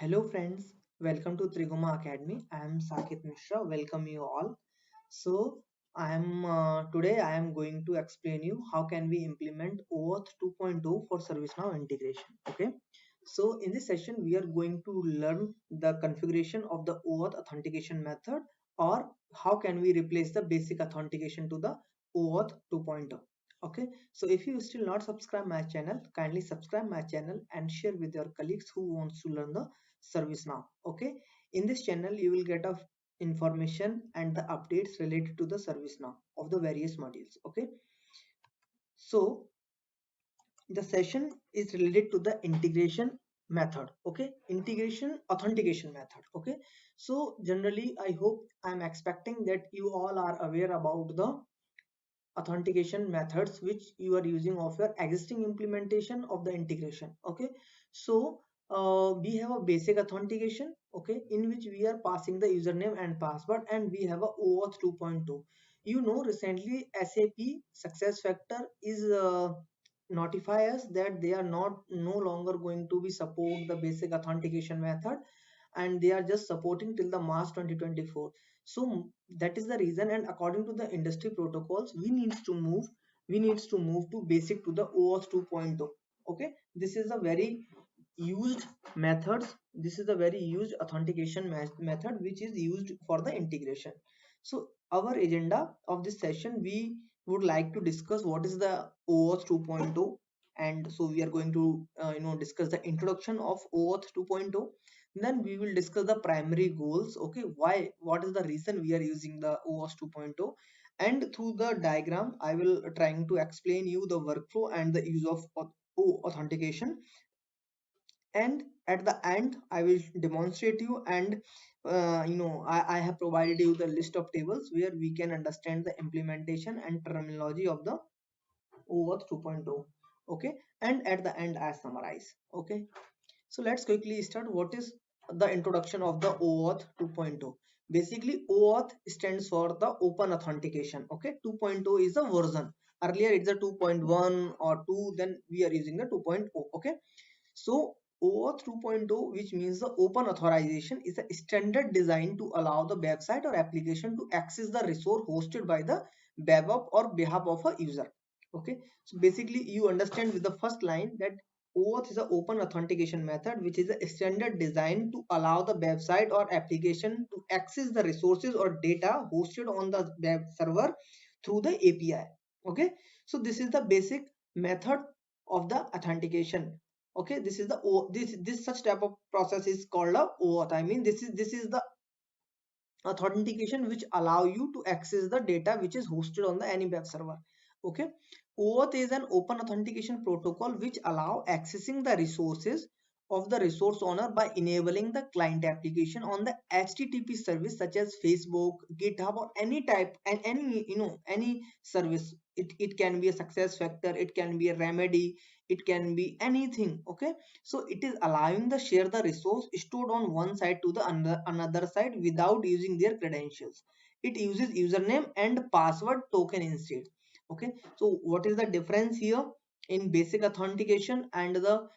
Hello friends, welcome to Trigoma Academy. I am Sakit Mishra. Welcome you all. So I am going to explain you how can we implement OAuth 2.0 for ServiceNow integration. Okay. So in this session we are going to learn the configuration of the OAuth authentication method, or how can we replace the basic authentication to the OAuth 2.0. Okay. So if you still not subscribe my channel, kindly subscribe my channel and share with your colleagues who wants to learn the ServiceNow. Okay. In this channel you will get a information and the updates related to the ServiceNow of the various modules. Okay, so the session is related to the integration method. Okay, integration authentication method. Okay, so generally I hope I'm expecting that you all are aware about the authentication methods which you are using of your existing implementation of the integration. Okay, so we have a basic authentication, okay, in which we are passing the username and password, and we have a OAuth 2.2. You know, recently SAP SuccessFactor is notify us that they are not no longer going to be support the basic authentication method, and they are just supporting till the March 2024. So that is the reason, and according to the industry protocols we needs to move to basic to the OAuth 2.0. Okay, this is a very used methods, this is a very used authentication method which is used for the integration. So our agenda of this session, we would like to discuss what is the OAuth 2.0, and so we are going to discuss the introduction of OAuth 2.0. Then we will discuss the primary goals. Okay, why, what is the reason we are using the OAuth 2.0, and through the diagram I will trying to explain you the workflow and the use of authentication. And at the end I will demonstrate you, and I have provided you the list of tables where we can understand the implementation and terminology of the OAuth 2.0. Okay, and at the end I summarize. Okay, so let's quickly start. What is the introduction of the OAuth 2.0? Basically, OAuth stands for the open authentication. Okay, 2.0 is the version. Earlier it's a 2.1 or 2, then we are using the 2.0. Okay, so OAuth 2.0, which means the open authorization, is a standard designed to allow the website or application to access the resource hosted by the web app or behalf of a user. Okay, so basically you understand with the first line that OAuth is an open authentication method which is a standard designed to allow the website or application to access the resources or data hosted on the web server through the API. Okay, so this is the basic method of the authentication. Okay, this is the this such type of process is called a OAuth. I mean, this is the authentication which allow you to access the data which is hosted on the any web server. Okay, OAuth is an open authentication protocol which allow accessing the resources of the resource owner by enabling the client application on the HTTP service such as Facebook, GitHub, or any type and any any service. It can be a success factor, it can be a remedy, it can be anything. Okay, so it is allowing the share the resource stored on one side to the another side without using their credentials. It uses username and password token instead. Okay, so what is the difference here in basic authentication and the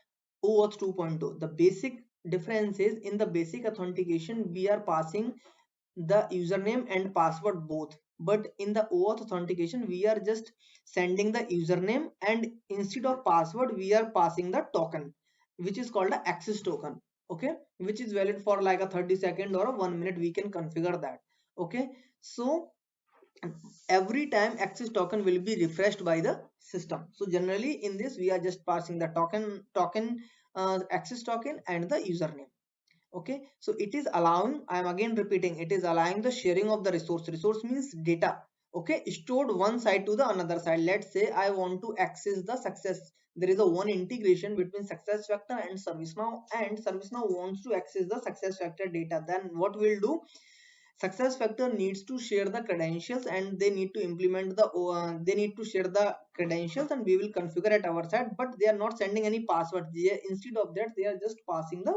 OAuth 2.0? The basic difference is, in the basic authentication we are passing the username and password both, but in the OAuth authentication we are just sending the username, and instead of password we are passing the token which is called a access token. Okay, which is valid for like a 30 second or a 1 minute, we can configure that. Okay, so every time access token will be refreshed by the system. So generally in this we are just passing the token access token and the username. Okay, so it is allowing, I am again repeating, it is allowing the sharing of the resource means data. Okay, stored one side to the another side. Let's say I want to access the success, there is a one integration between SuccessFactor and ServiceNow, and ServiceNow wants to access the SuccessFactor data. Then what we'll do, SuccessFactor needs to share the credentials, and they need to implement the they need to share the credentials, and we will configure at our side, but they are not sending any password. Instead of that they are just passing the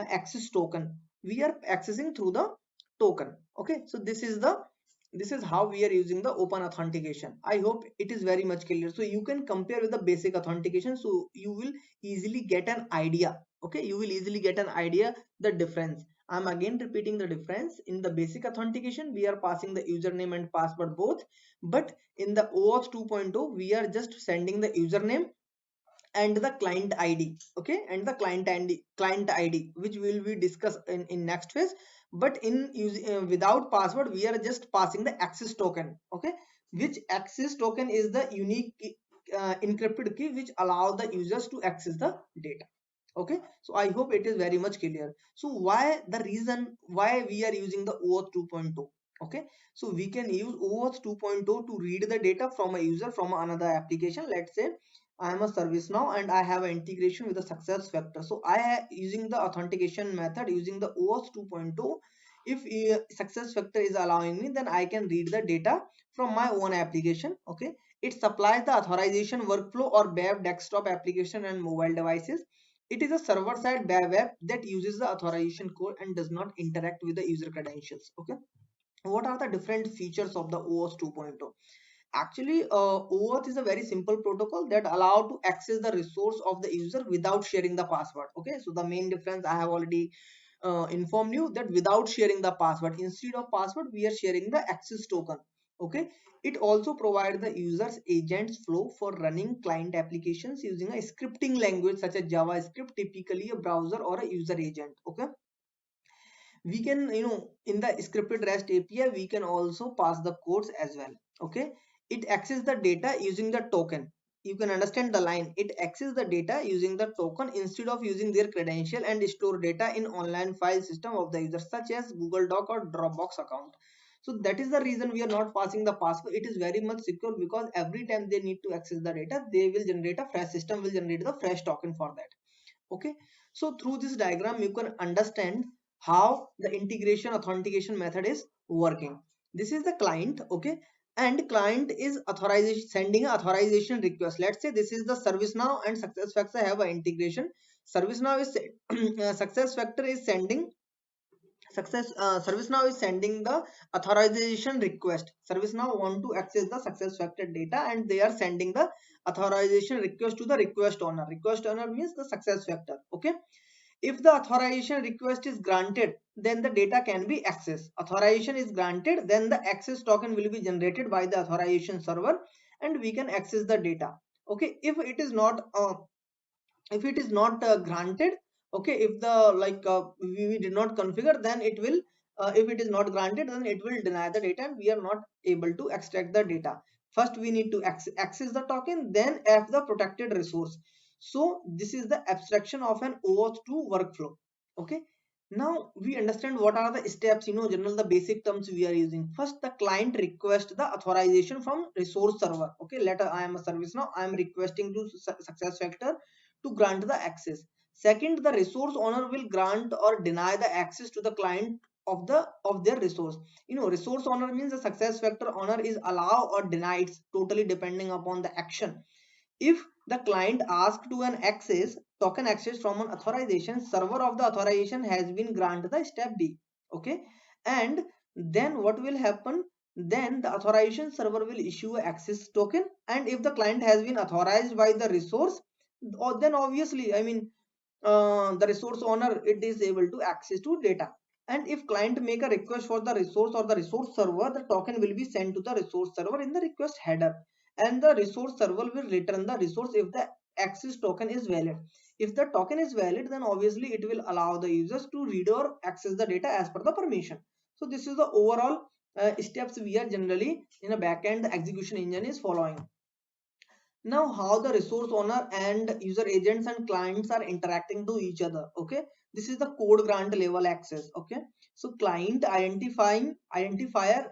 access token. We are accessing through the token. Okay, so this is how we are using the open authentication. I hope it is very much clear. So you can compare with the basic authentication, so you will easily get an idea. Okay, you will easily get an idea the difference. I'm again repeating the difference. In the basic authentication, we are passing the username and password both, but in the OAuth 2.0, we are just sending the username and the client id, okay, and the client id which will be discussed in next phase. But in without password, we are just passing the access token, okay, which access token is the unique encrypted key which allow the users to access the data. Okay, so I hope it is very much clear. So why the reason why we are using the OAuth 2.0? Okay, so we can use OAuth 2.0 to read the data from a user from another application. Let's say I am a service now and I have an integration with a success factor. So I am using the authentication method using the OAuth 2.0. If success factor is allowing me, then I can read the data from my own application. Okay, it supplies the authorization workflow or BAV desktop application and mobile devices. It is a server-side BAV app that uses the authorization code and does not interact with the user credentials. Okay, what are the different features of the OAuth 2.0? Actually, OAuth is a very simple protocol that allow to access the resource of the user without sharing the password. Okay, so the main difference I have already informed you that without sharing the password, instead of password, we are sharing the access token. Okay, it also provides the user's agents flow for running client applications using a scripting language such as JavaScript, typically a browser or a user agent. Okay, we can, in the scripted REST API, we can also pass the codes as well. Okay, it access the data using the token. You can understand the line, it access the data using the token instead of using their credential and store data in online file system of the user such as Google Doc or Dropbox account. So that is the reason we are not passing the password. It is very much secure because every time they need to access the data, they will generate a fresh system will generate the fresh token for that. Okay, so through this diagram you can understand how the integration authentication method is working. This is the client. Okay, and client is authorization, sending authorization request. Let's say this is the ServiceNow and SuccessFactors have an integration. ServiceNow is SuccessFactors is sending ServiceNow is sending the authorization request. ServiceNow want to access the SuccessFactors data and they are sending the authorization request to the request owner. Request owner means the SuccessFactors. Okay, if the authorization request is granted, then the data can be accessed. Authorization is granted, then the access token will be generated by the authorization server and we can access the data. Okay, if it is not granted, okay, if the we did not configure, then it will if it is not granted, then it will deny the data and we are not able to extract the data. First we need to access the token, then have the protected resource. So this is the abstraction of an OAuth 2 workflow. Okay, now we understand what are the steps, general the basic terms we are using. First, the client request the authorization from resource server. Okay, let I am a service now, I am requesting to SuccessFactors to grant the access. Second, the resource owner will grant or deny the access to the client of their resource. Resource owner means the SuccessFactors owner is allow or deny. It's totally depending upon the action. If the client asks to an access token access from an authorization, server of the authorization has been granted the step B. Okay, and then what will happen? Then the authorization server will issue a access token, and if the client has been authorized by the resource, then obviously, the resource owner it is able to access to data. And if client make a request for the resource or the resource server, the token will be sent to the resource server in the request header, and the resource server will return the resource if the access token is valid. If the token is valid, then obviously it will allow the users to read or access the data as per the permission. So this is the overall steps we are generally in a backend execution engine is following. Now how the resource owner and user agents and clients are interacting to each other. Okay, this is the code grant level access. Okay, so client identifier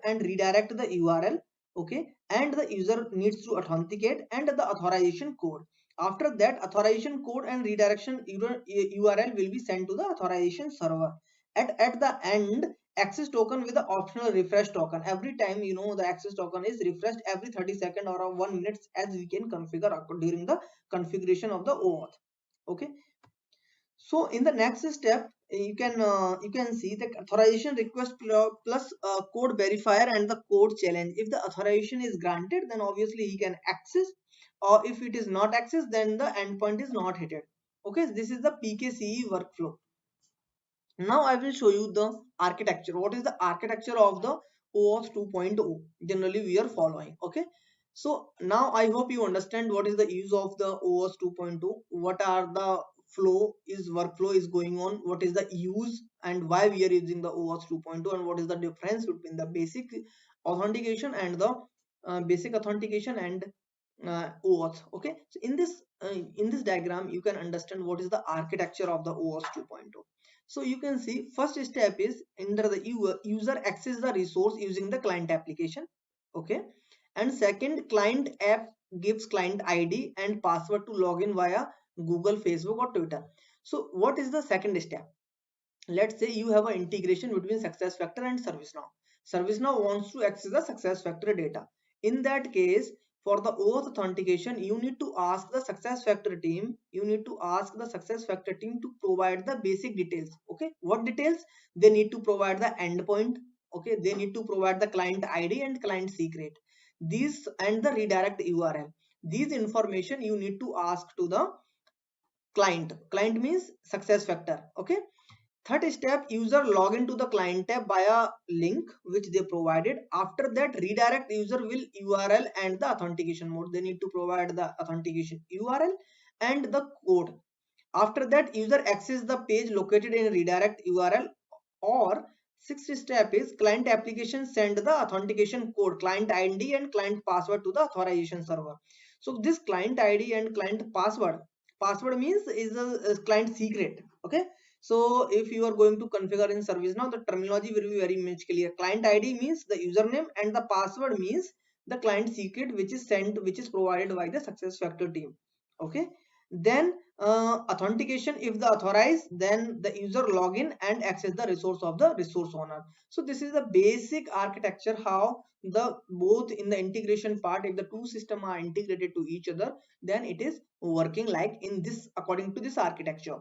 and redirect the URL. Okay, and the user needs to authenticate and the authorization code. After that, authorization code and redirection URL will be sent to the authorization server. At the end, access token with the optional refresh token. Every time, the access token is refreshed every 30 seconds or 1 minute, as we can configure during the configuration of the OAuth. Okay, so in the next step, you can see the authorization request plus code verifier and the code challenge. If the authorization is granted, then obviously he can access, or if it is not accessed, then the endpoint is not hit. Okay, this is the PKCE workflow. Now I will show you the architecture. What is the architecture of the OAuth 2.0 generally we are following? Okay, so now I hope you understand what is the use of the OAuth 2.0, what are the workflow is going on, what is the use and why we are using the OAuth 2.0, and what is the difference between the basic authentication and the basic authentication and OAuth. Okay, so in this diagram you can understand what is the architecture of the OAuth 2.0. So you can see first step is enter the user access the resource using the client application. Okay, and second, client app gives client ID and password to log in via Google, Facebook or Twitter. So what is the second step? Let's say you have an integration between SuccessFactors and ServiceNow. ServiceNow wants to access the SuccessFactors data. In that case, for the OAuth authentication, you need to ask the SuccessFactors team. You need to ask the SuccessFactors team to provide the basic details. Okay, what details? They need to provide the endpoint. Okay, they need to provide the client ID and client secret. These and the redirect URL. These information you need to ask to the client. Client means SuccessFactors. Okay. Third step, user log into the client tab via link which they provided. After that, redirect user will URL and the authentication mode. They need to provide the authentication URL and the code. After that, user access the page located in redirect URL. Or sixth step is client application send the authentication code, client ID and client password to the authorization server. So this client ID and client password means is a client secret. Okay, so if you are going to configure in ServiceNow, the terminology will be very much clear. Client ID means the username and the password means the client secret which is sent, which is provided by the SuccessFactors team. Okay, then authentication, if the authorized, then the user login and access the resource of the resource owner. So this is the basic architecture, how the both in the integration part, if the two systems are integrated to each other, then it is working like in this, according to this architecture.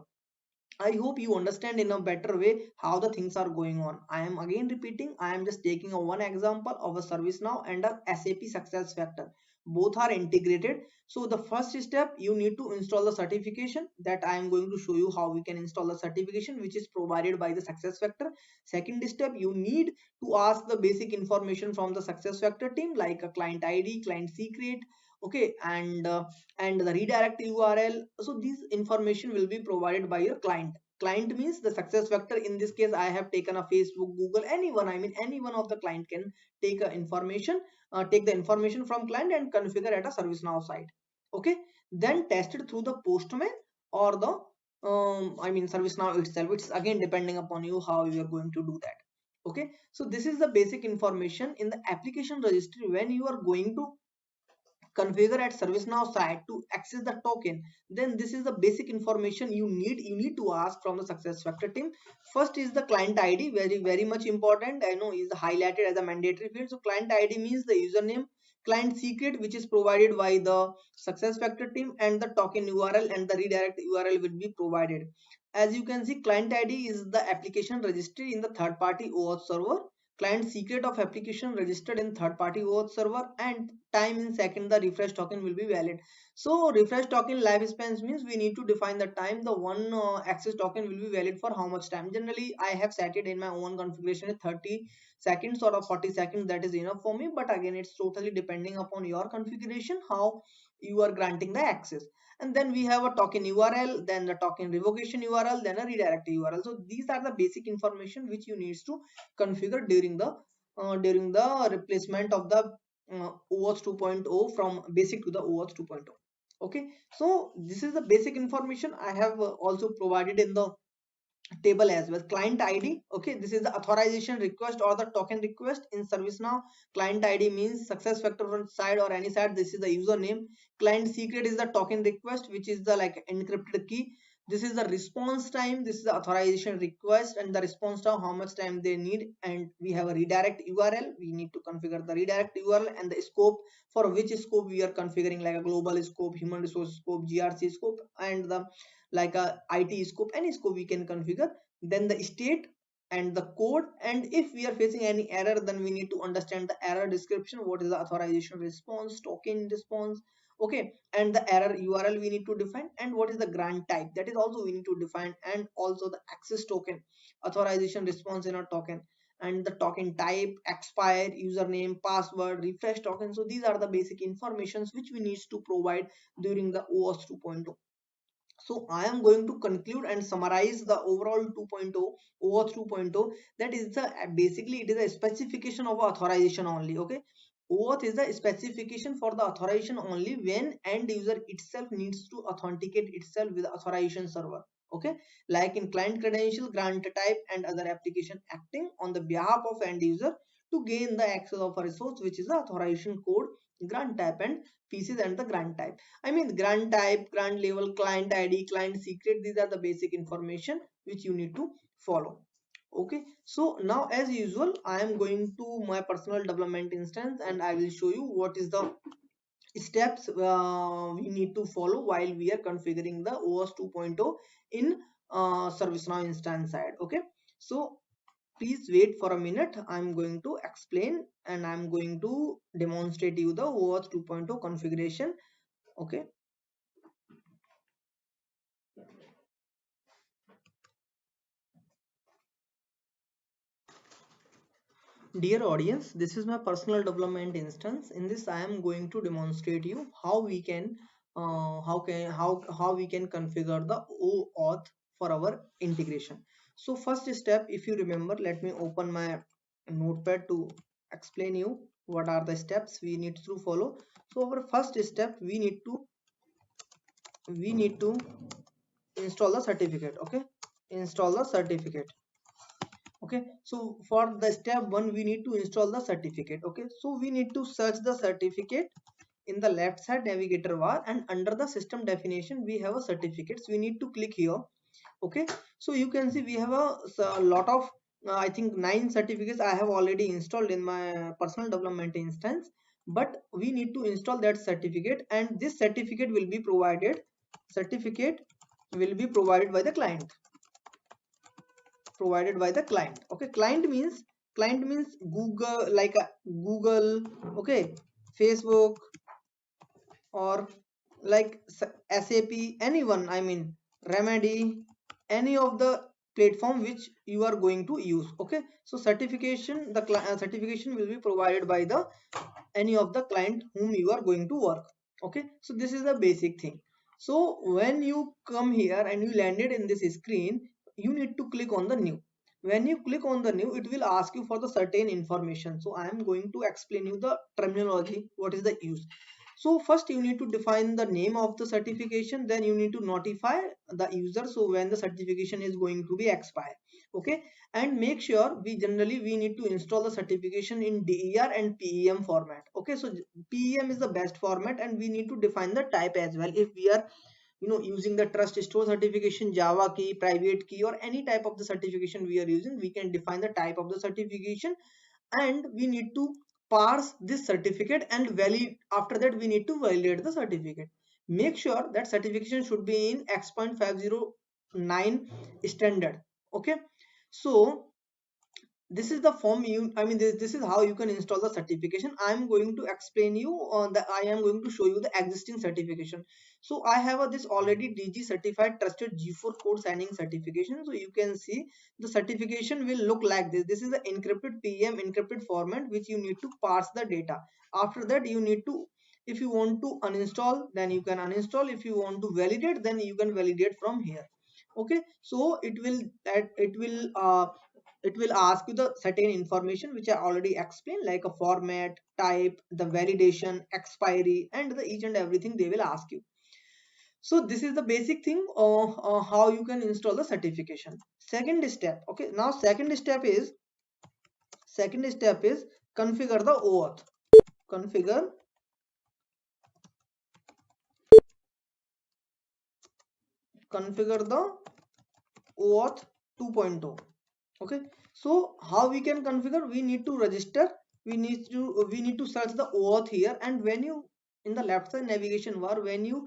I hope you understand in a better way how the things are going on. I am again repeating, I am just taking a one example of a ServiceNow and a SAP SuccessFactors. Both are integrated. So the first step, you need to install the certification, that I am going to show you how we can install the certification which is provided by the SuccessFactors. Second step, you need to ask the basic information from the SuccessFactors team like a client ID, client secret, okay, and the redirect URL. So these information will be provided by your client. Client means the SuccessFactors. In this case, I have taken a Facebook, Google, anyone. I mean, any one of the client can take take the information from client and configure at a ServiceNow site. Okay, then test it through the Postman or the I mean ServiceNow itself. It's again depending upon you how you are going to do that. Okay, so this is the basic information in the application registry. When you are going to configure at ServiceNow site to access the token, then this is the basic information you need to ask from the SuccessFactors team. First is the client ID, very much important. I know is highlighted as a mandatory field. So client ID means the username, client secret which is provided by the SuccessFactors team, and the token URL and the redirect URL will be provided. As you can see, client ID is the application registry in the third party OAuth server, client secret of application registered in third party OAuth server, and time in second the refresh token will be valid. So refresh token lifespans means we need to define the time the one access token will be valid for how much time. Generally I have set it in my own configuration at 30 seconds or 40 seconds, that is enough for me, but again it's totally depending upon your configuration how you are granting the access. And then we have a token URL, then the token revocation URL, then a redirect URL. So these are the basic information which you need to configure during the replacement of the OAuth 2.0 from basic to the OAuth 2.0. Okay, so this is the basic information I have also provided in the table as well. Client ID, okay, this is the authorization request or the token request in ServiceNow. Client ID means SuccessFactors side or any side, this is the username. Client secret is the token request which is the like encrypted key. This is the response time, this is the authorization request and the response time, how much time they need. And we have a redirect URL, we need to configure the redirect URL, and the scope, for which scope we are configuring, like a global scope, human resource scope, GRC scope, and the like a IT scope, any scope we can configure. Then the state and the code, and if we are facing any error, then we need to understand the error description, what is the authorization response, token response, Okay, and the error URL we need to define, and what is the grant type, that is also we need to define, and also the access token, authorization response in a token, and the token type, expire, username, password, refresh token. So these are the basic informations which we need to provide during the OAuth 2.0. So I am going to conclude and summarize the overall 2.0 OAuth 2.0. That is the basically it is a specification of authorization only. Okay, OAuth is the specification for the authorization only when end user itself needs to authenticate itself with authorization server. Okay, like in client credential, grant type, and other application acting on the behalf of end user to gain the access of a resource, which is the authorization code, grant type, and pieces, and the grant type. I mean, grant type, grant level, client ID, client secret, these are the basic information which you need to follow. Okay, so now as usual, I am going to my personal development instance and I will show you what is the steps we need to follow while we are configuring the OAuth 2.0 in ServiceNow instance side. Okay, so please wait for a minute. I'm going to explain and I'm going to demonstrate you the OAuth 2.0 configuration. Okay. Dear audience, this is my personal development instance. In this, I am going to demonstrate you how we can how we can configure the OAuth for our integration. So first step, if you remember, let me open my notepad to explain you what are the steps we need to follow. So our first step, we need to install the certificate. Okay, install the certificate. Okay, so for the step one we need to install the certificate. Okay, so we need to search the certificate in the left side navigator bar, and under the system definition we have a certificates, we need to click here. Okay, so you can see we have a lot of I think 9 certificates I have already installed in my personal development instance, but we need to install that certificate, and this certificate will be provided by the client, provided by the client. Okay, client means Google, like Google, okay, Facebook, or like SAP, anyone, I mean Remedy, any of the platform which you are going to use. Okay, so certification will be provided by the any of the client whom you are going to work. Okay, so this is the basic thing. So when you come here and you landed in this screen, you need to click on the new. When you click on the new, it will ask you for the certain information. So I am going to explain you the terminology, what is the use. So first you need to define the name of the certification, then you need to notify the user so when the certification is going to be expired. Okay, and make sure we need to install the certification in DER and PEM format. Okay, so PEM is the best format, and we need to define the type as well. If we are using the trust store certification, Java key, private key, or any type of the certification we are using, we can define the type of the certification, and we need to parse this certificate and valid. After that we need to validate the certificate. Make sure that certification should be in X.509 standard. Okay, so this is the form you I mean this is how you can install the certification. I am going to explain you on the I am going to show you the existing certification. So I have this already DG certified trusted G4 code signing certification. So you can see the certification will look like this is the encrypted PM encrypted format which you need to parse the data. After that you need to, if you want to uninstall, then you can uninstall. If you want to validate, then you can validate from here. Okay, so it will ask you the certain information which I already explained, like a format, type, the validation, expiry, and the each and everything they will ask you. So this is the basic thing how you can install the certification. Second step. Okay, now second step is configure the OAuth. Configure configure the OAuth 2.0. Okay, so how we can configure, we need to register, we need to search the OAuth here, and when you in the left side navigation bar, when you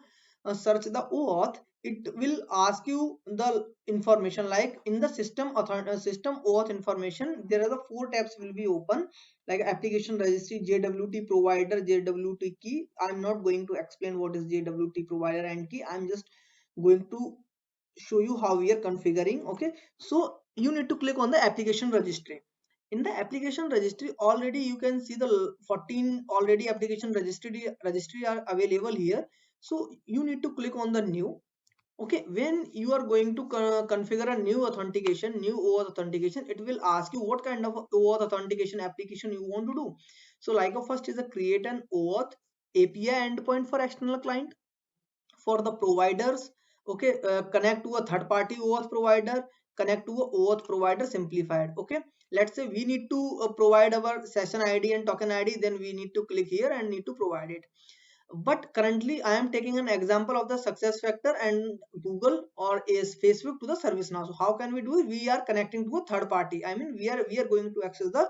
search the OAuth, it will ask you the information, like in the system OAuth information, there are the 4 tabs will be open, like application registry, JWT provider, JWT key. I'm not going to explain what is JWT provider and key. I'm just going to show you how we are configuring. Okay, so you need to click on the application registry. In the application registry, already you can see the 14 already application registry are available here. So you need to click on the new. Okay, when you are going to configure a new authentication, new OAuth authentication, it will ask you what kind of OAuth authentication application you want to do. So like a first is a create an OAuth API endpoint for external client. For the providers, okay, connect to a third party OAuth provider, connect to a OAuth provider simplified. Okay, let's say we need to provide our session ID and token ID, then we need to click here and need to provide it. But currently I am taking an example of the success factor and Google or is Facebook to the ServiceNow. So how can we do it? We are connecting to a third party, I mean we are going to access the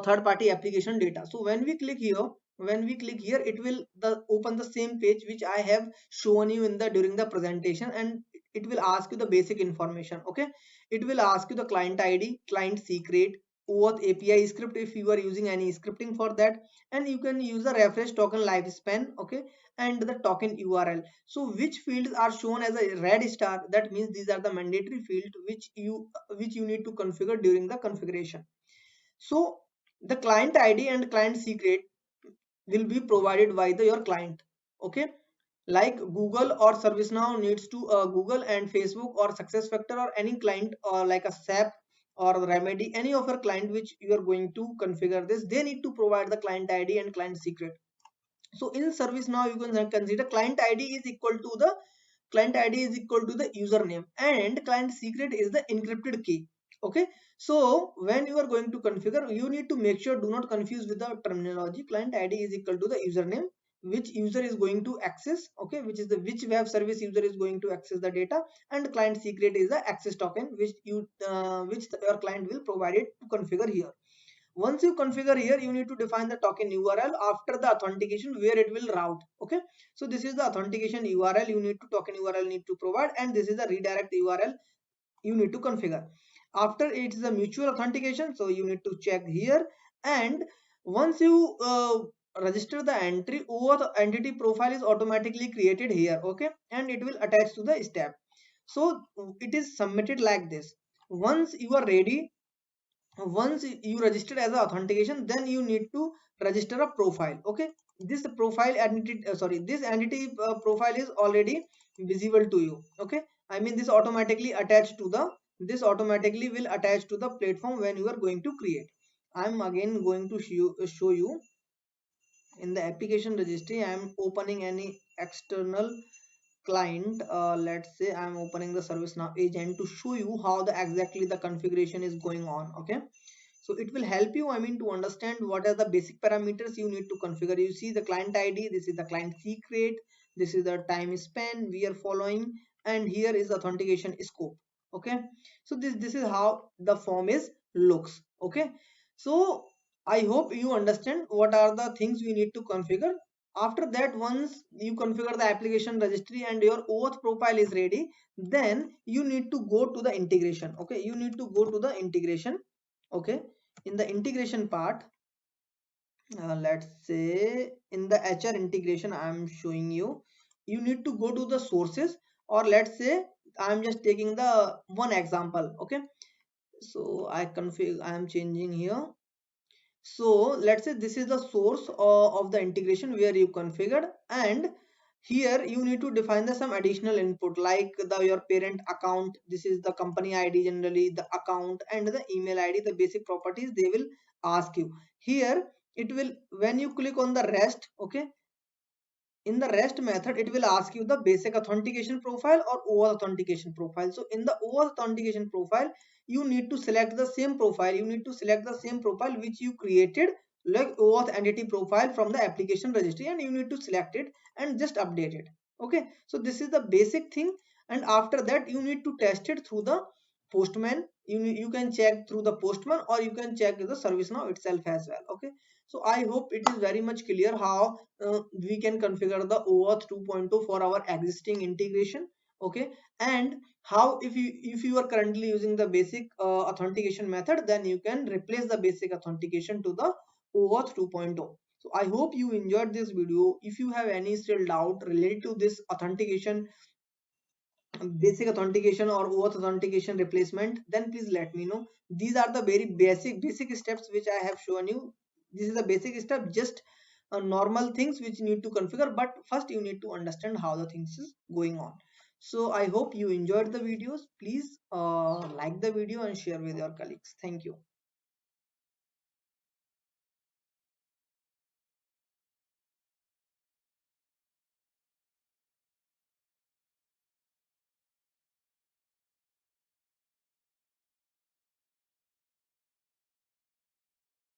third party application data. So when we click here, it will open the same page which I have shown you in the during the presentation, and it will ask you the basic information. Okay, it will ask you the client ID, client secret, OAuth API script if you are using any scripting for that, and you can use the refresh token lifespan. Okay, and the token URL. So which fields are shown as a red star, that means these are the mandatory field which you need to configure during the configuration. So the client ID and client secret will be provided by your client. Okay, like Google or ServiceNow needs to Google and Facebook or SuccessFactor or any client or like a SAP or Remedy, any of our client which you are going to configure this, they need to provide the client ID and client secret. So in ServiceNow you can consider client ID is equal to the username, and client secret is the encrypted key. Okay, so when you are going to configure, you need to make sure, do not confuse with the terminology. Client ID is equal to the username which user is going to access, okay, which is the which web service user is going to access the data, and client secret is the access token which your client will provide it to configure here. Once you configure here, you need to define the token URL after the authentication where it will route. Okay, so this is the authentication URL you need to token URL need to provide, and this is the redirect URL you need to configure. After it is a mutual authentication, so you need to check here. And once you register the entry, OAuth entity profile is automatically created here. Okay, and it will attach to the step. So it is submitted like this. Once you are ready, once you registered as a authentication, then you need to register a profile. Okay, this profile entity this entity profile is already visible to you. Okay, I mean this automatically attached to the this automatically will attach to the platform when you are going to create. I'm again going to show you in the application registry. I'm opening any external client. Let's say I'm opening the ServiceNow agent to show you how the exactly the configuration is going on. Okay, so it will help you, I mean, to understand what are the basic parameters you need to configure. You see the client ID, this is the client secret, this is the time span we are following, and here is authentication scope. Okay, so this is how the form is looks. Okay, so I hope you understand what are the things we need to configure. After that, once you configure the application registry and your OAuth profile is ready, then you need to go to the integration. Okay, you need to go to the integration. Okay, in the integration part, let's say in the HR integration, I'm showing you, you need to go to the sources, or let's say I'm just taking the one example. Okay, so I am changing here. So let's say this is the source of the integration where you configured, and here you need to define the some additional input like your parent account. This is the company ID, generally the account, and the email ID, the basic properties they will ask you here. It will, when you click on the rest, okay, in the rest method it will ask you the basic authentication profile or OAuth authentication profile. So in the OAuth authentication profile, you need to select the same profile, which you created, like OAuth entity profile from the application registry, and you need to select it and just update it. Okay, so this is the basic thing. And after that, you need to test it through the Postman. You can check through the Postman, or you can check the ServiceNow itself as well. Okay, so I hope it is very much clear how we can configure the OAuth 2.0 for our existing integration. okay. And how, if you are currently using the basic authentication method, then you can replace the basic authentication to the OAuth 2.0. So I hope you enjoyed this video. If you have any still doubt related to this authentication, basic authentication or OAuth authentication replacement, then please let me know. These are the very basic steps which I have shown you. This is the basic step, just normal things which you need to configure, but first you need to understand how the things is going on. So I hope you enjoyed the videos. Please like the video and share with your colleagues. Thank you.